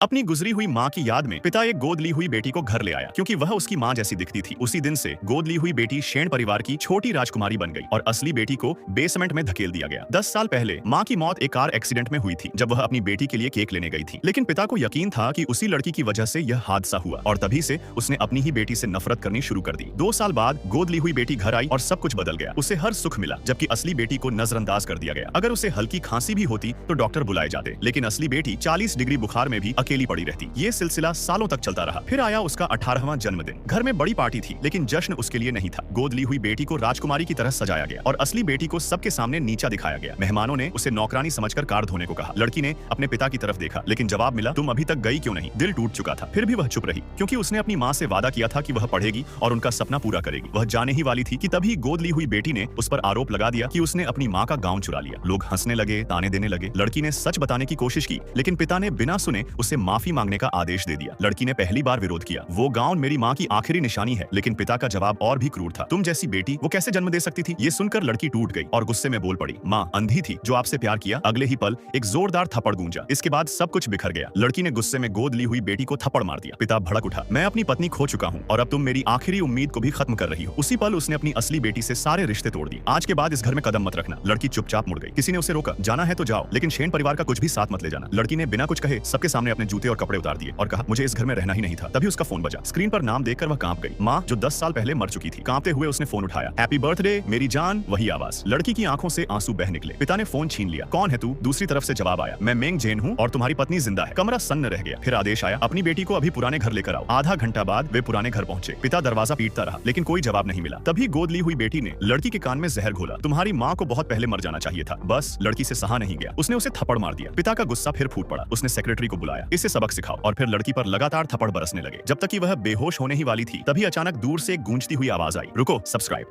अपनी गुजरी हुई माँ की याद में पिता एक गोद ली हुई बेटी को घर ले आया क्योंकि वह उसकी माँ जैसी दिखती थी। उसी दिन से गोद ली हुई बेटी शेण परिवार की छोटी राजकुमारी बन गई और असली बेटी को बेसमेंट में धकेल दिया गया। 10 साल पहले माँ की मौत एक कार एक्सीडेंट में हुई थी जब वह अपनी बेटी के लिए केक लेने गई थी, लेकिन पिता को यकीन था कि उसी लड़की की वजह से यह हादसा हुआ और तभी से उसने अपनी ही बेटी से नफरत करनी शुरू कर दी। 2 साल बाद गोद ली हुई बेटी घर आई और सब कुछ बदल गया। उसे हर सुख मिला जबकि असली बेटी को नजरअंदाज कर दिया गया। अगर उसे हल्की खांसी भी होती तो डॉक्टर बुलाए जाते, लेकिन असली बेटी 40 डिग्री बुखार में भी अकेली पड़ी रहती। ये सिलसिला सालों तक चलता रहा। फिर आया उसका 18वां जन्मदिन। घर में बड़ी पार्टी थी लेकिन जश्न उसके लिए नहीं था। गोद ली हुई बेटी को राजकुमारी की तरह सजाया गया और असली बेटी को सबके सामने नीचा दिखाया गया। मेहमानों ने उसे नौकरानी समझकर कार धोने को कहा। लड़की ने अपने पिता की तरफ देखा लेकिन जवाब मिला, तुम अभी तक गई क्यों नहीं। दिल टूट चुका था, फिर भी वह चुप रही क्योंकि उसने अपनी माँ से वादा किया था कि वह पढ़ेगी और उनका सपना पूरा करेगी। वह जाने ही वाली थी कि तभी गोद ली हुई बेटी ने उस पर आरोप लगा दिया कि उसने अपनी माँ का गाउन चुरा लिया। लोग हंसने लगे, ताने देने लगे। लड़की ने सच बताने की कोशिश की लेकिन पिता ने बिना सुने उसे माफी मांगने का आदेश दे दिया। लड़की ने पहली बार विरोध किया, वो गाउन मेरी माँ की आखिरी निशानी है, लेकिन पिता का जवाब और भी क्रूर था, तुम जैसी बेटी वो कैसे जन्म दे सकती थी। ये सुनकर लड़की टूट गई और गुस्से में बोल पड़ी, माँ अंधी थी जो आपसे प्यार किया। अगले ही पल एक जोरदार थप्पड़ गूंजा। इसके बाद सब कुछ बिखर गया। लड़की ने गुस्से में गोद ली हुई बेटी को थप्पड़ मार दिया। पिता भड़क उठा, मैं अपनी पत्नी खो चुका हूँ और अब तुम मेरी आखिरी उम्मीद को भी खत्म कर रही हो। उसी पल उसने अपनी असली बेटी से सारे रिश्ते तोड़ दिए। आज के बाद इस घर में कदम मत रखना। लड़की चुपचाप मुड़ गई। किसी ने उसे रोका, जाना है तो जाओ लेकिन शेन परिवार का कुछ भी साथ मत ले जाना। लड़की ने बिना कुछ कहे सबके सामने अपने जूते और कपड़े उतार दिए और कहा, मुझे इस घर में रहना ही नहीं था। तभी उसका फोन बजा। स्क्रीन पर नाम देखकर वह कांप गई। माँ जो 10 साल पहले मर चुकी थी। कांपते हुए उसने फोन उठाया, हैप्पी बर्थडे मेरी जान। वही आवाज। लड़की की आंखों से आंसू बह निकले। पिता ने फोन छीन लिया। कौन है तू? दूसरी तरफ से जवाब आया, मैं मेंग जेन हूँ और तुम्हारी पत्नी जिंदा है। कमरा सन्न रह गया। फिर आदेश आया, अपनी बेटी को अभी पुराने घर लेकर आओ। आधा घंटा बाद वे पुराने घर पहुंचे। पिता दरवाजा पीटता रहा लेकिन कोई जवाब नहीं मिला। तभी गोद ली हुई बेटी ने लड़की के कान में जहर घोला, तुम्हारी माँ को बहुत पहले मर जाना चाहिए था। बस लड़की से सहा नहीं गया। उसने उसे थप्पड़ मार दिया। पिता का गुस्सा फिर फूट पड़ा। उसने सेक्रेटरी को बुलाया, इसे सबक सिखाओ। और फिर लड़की पर लगातार थप्पड़ बरसने लगे। जब तक कि वह बेहोश होने ही वाली थी तभी अचानक दूर से एक गूंजती हुई आवाज आई, रुको, सब्सक्राइब।